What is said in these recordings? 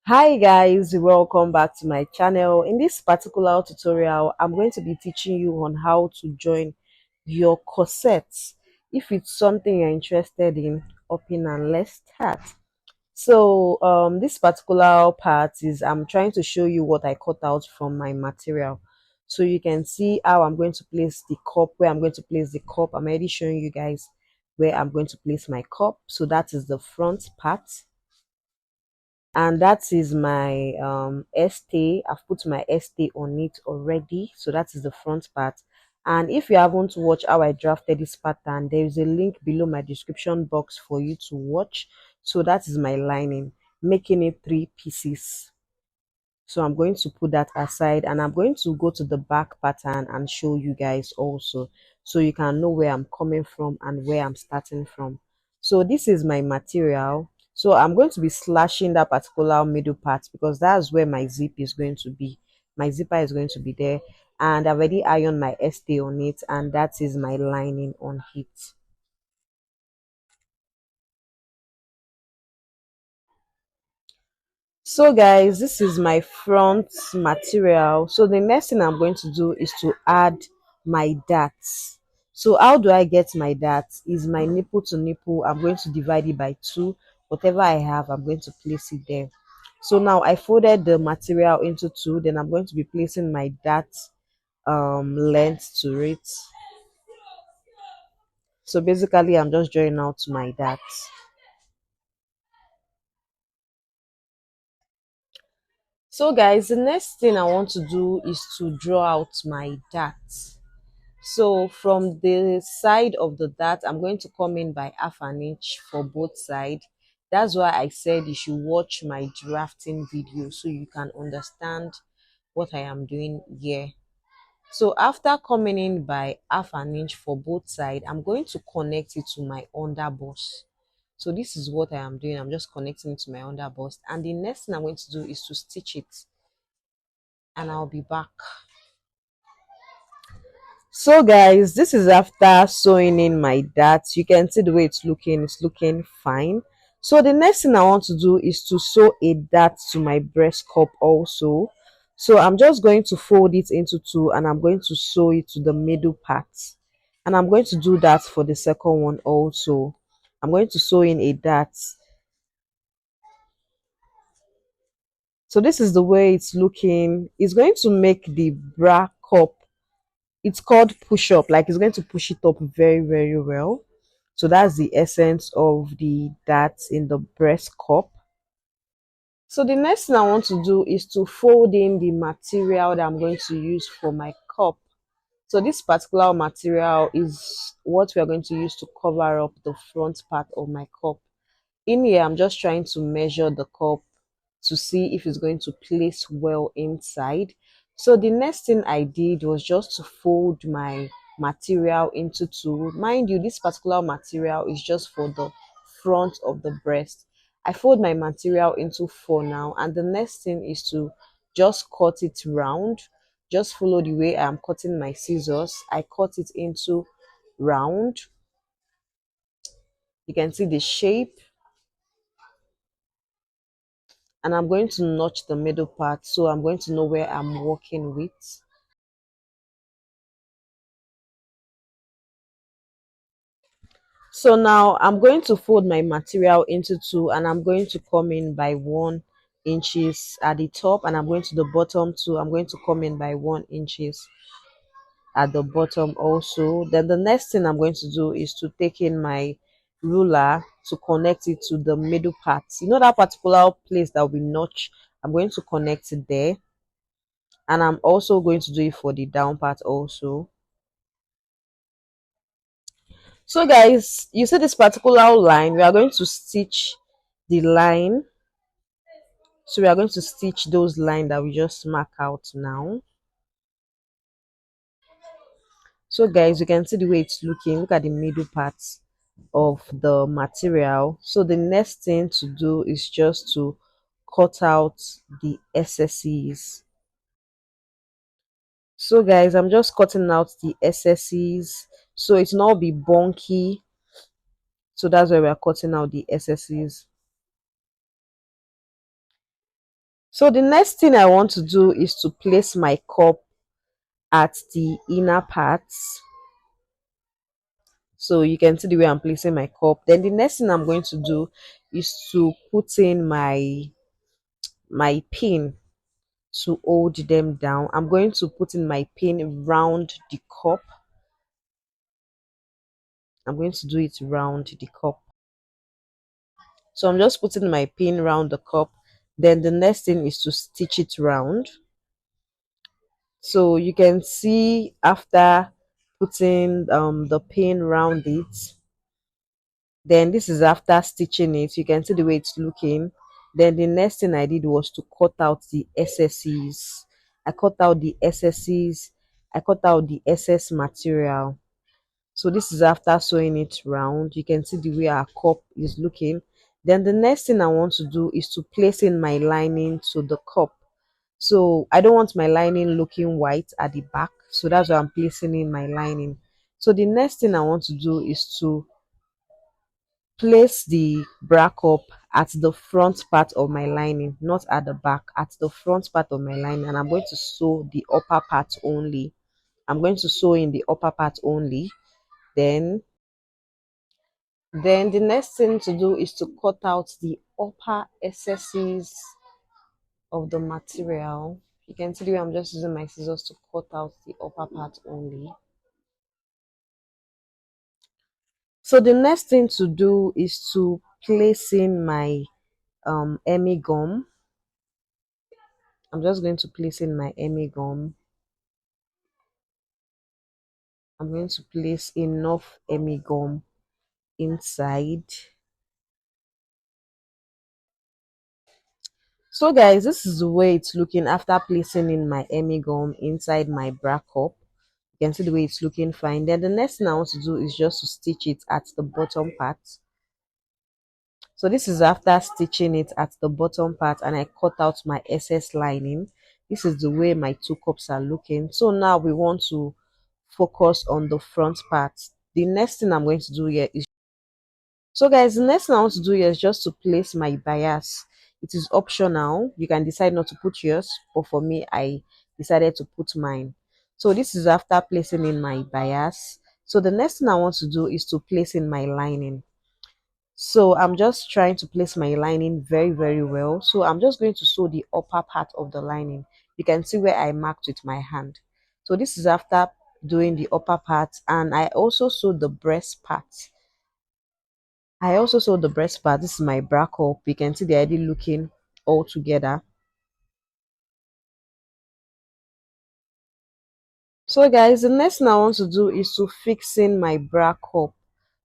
Hi guys, welcome back to my channel. In this particular tutorial, I'm going to be teaching you on how to join your corset. If it's something you're interested in, open and let's start. This particular part is I'm trying to show you what I cut out from my material. So you can see how I'm going to place the cup, where I'm going to place the cup. I'm already showing you guys where I'm going to place my cup. So that is the front part, and that is my stay. I've put my stay on it already, so that is the front part. And if you haven't watched how I drafted this pattern, there is a link below my description box for you to watch. So that is my lining, making it three pieces. So I'm going to put that aside, and I'm going to go to the back pattern and show you guys also, so you can know where I'm coming from and where I'm starting from. So this is my material. So I'm going to be slashing that particular middle part because that's where my zip is going to be. My zipper is going to be there, and I've already ironed my stay on it, and that is my lining on it. So guys, this is my front material. So the next thing I'm going to do is to add my darts. So how do I get my darts? Is my nipple to nipple. I'm going to divide it by 2. Whatever I have, I'm going to place it there. So now I folded the material into 2. Then I'm going to be placing my dart length to it. So basically I'm just drawing out my darts. So guys, the next thing I want to do is to draw out my darts. So from the side of the dart, I'm going to come in by half an inch for both sides. That's why I said you should watch my drafting video so you can understand what I am doing here. So after coming in by half an inch for both sides, I'm going to connect it to my underbust. So this is what I am doing. I'm just connecting it to my underbust. And the next thing I'm going to do is to stitch it. And I'll be back. So guys, this is after sewing in my darts. You can see the way it's looking fine. So the next thing I want to do is to sew a dart to my breast cup also. So I'm just going to fold it into 2, and I'm going to sew it to the middle part, and I'm going to do that for the second one also. I'm going to sew in a dart. So this is the way it's looking. It's going to make the bra cup, it's called push up, like it's going to push it up very well. So that's the essence of the darts in the breast cup. So the next thing I want to do is to fold in the material that I'm going to use for my cup. So this particular material is what we are going to use to cover up the front part of my cup. In here, I'm just trying to measure the cup to see if it's going to place well inside. So the next thing I did was just to fold my material into 2. Mind you, this particular material is just for the front of the breast. I fold my material into 4 now, and the next thing is to just cut it round. Just follow the way I'm cutting my scissors. I cut it into round. You can see the shape, and I'm going to notch the middle part, so I'm going to know where I'm working with. So now I'm going to fold my material into 2, and I'm going to come in by 1 inches at the top, and I'm going to the bottom too. I'm going to come in by 1 inches at the bottom also. Then the next thing I'm going to do is to take in my ruler to connect it to the middle part. You know that particular place that we notch, I'm going to connect it there, and I'm also going to do it for the down part also. So guys, you see this particular line, we are going to stitch the line. So we are going to stitch those lines that we just mark out now. So guys, you can see the way it's looking. Look at the middle part of the material. So the next thing to do is just to cut out the excesses. So guys, I'm just cutting out the excesses so it's not be bunky. So that's why we are cutting out the excesses. So the next thing I want to do is to place my cup at the inner parts. So you can see the way I'm placing my cup. Then the next thing I'm going to do is to put in my pin to hold them down. I'm going to put in my pin round the cup. I'm going to do it round the cup. So I'm just putting my pin round the cup. Then the next thing is to stitch it round. So you can see after putting the pin round it, then this is after stitching it. You can see the way it's looking. Then the next thing I did was to cut out the excesses. I cut out the excesses. I cut out the excess material. So this is after sewing it round. You can see the way our cup is looking. Then the next thing I want to do is to place in my lining to the cup. So I don't want my lining looking white at the back. So that's why I'm placing in my lining. So the next thing I want to do is to place the bra cup at the front part of my lining, not at the back, at the front part of my lining. And I'm going to sew the upper part only. I'm going to sew in the upper part only. Then the next thing to do is to cut out the upper excesses of the material. You can see the way I'm just using my scissors to cut out the upper part only. So the next thing to do is to place in my Emmy gum. I'm just going to place in my Emmy gum. I'm going to place enough Emmy gum inside. So guys, this is the way it's looking after placing in my Emmy gum inside my bra cup. You can see the way it's looking fine. Then the next thing I want to do is just to stitch it at the bottom part. So this is after stitching it at the bottom part, and I cut out my excess lining. This is the way my two cups are looking. So now we want to focus on the front part. The next thing I'm going to do here is, so guys, the next thing I want to do here is just to place my bias. It is optional. You can decide not to put yours, but for me, I decided to put mine. So this is after placing in my bias. So the next thing I want to do is to place in my lining. So I'm just trying to place my lining very, very well. So I'm just going to sew the upper part of the lining. You can see where I marked with my hand. So this is after doing the upper part, and I also sewed the breast part. This is my bra cup. You can see the idea looking all together. So guys, the next thing I want to do is to fix in my bra cup.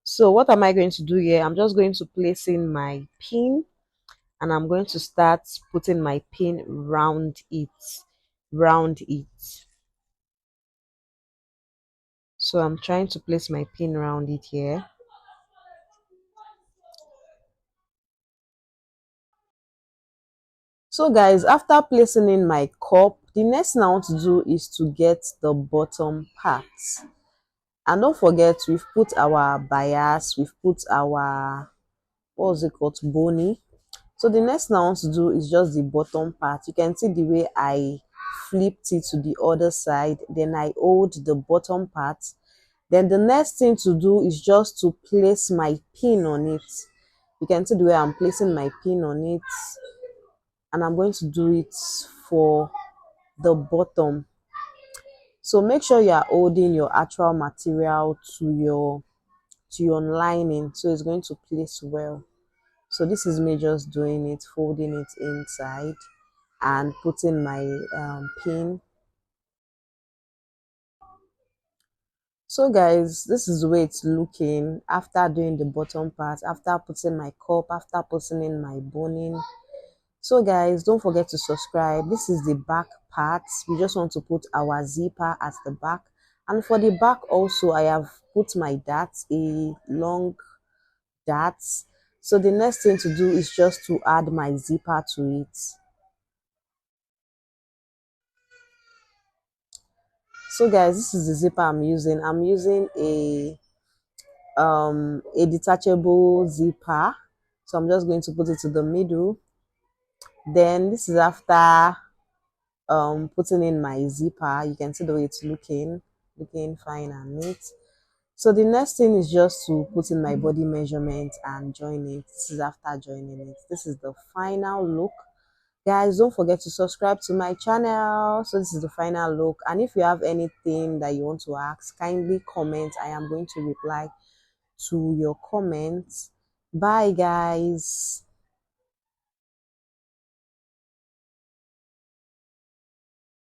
So what am I going to do here? I'm just going to place in my pin, and I'm going to start putting my pin round it. So I'm trying to place my pin around it here. So guys, after placing in my cup, the next thing I want to do is to get the bottom part. And don't forget, we've put our bias, we've put our, what was it called, bony. So the next thing I want to do is just the bottom part. You can see the way I flipped it to the other side, then I hold the bottom part. Then the next thing to do is just to place my pin on it. You can see the way I'm placing my pin on it, and I'm going to do it for the bottom. So make sure you are holding your actual material to your lining, so it's going to place well. So this is me just doing it, folding it inside and putting my pin. So guys, this is the way it's looking after doing the bottom part, after putting my cup, after putting in my boning. So guys, don't forget to subscribe. This is the back part. We just want to put our zipper at the back, and for the back also I have put my dart, a long dart. So the next thing to do is just to add my zipper to it. So guys, this is the zipper I'm using. I'm using a detachable zipper. So I'm just going to put it to the middle. Then this is after putting in my zipper. You can see the way it's looking fine and neat. So the next thing is just to put in my body measurement and join it. This is after joining it. This is the final look. Guys, don't forget to subscribe to my channel. So this is the final look. And if you have anything that you want to ask, kindly comment. I am going to reply to your comments. Bye guys.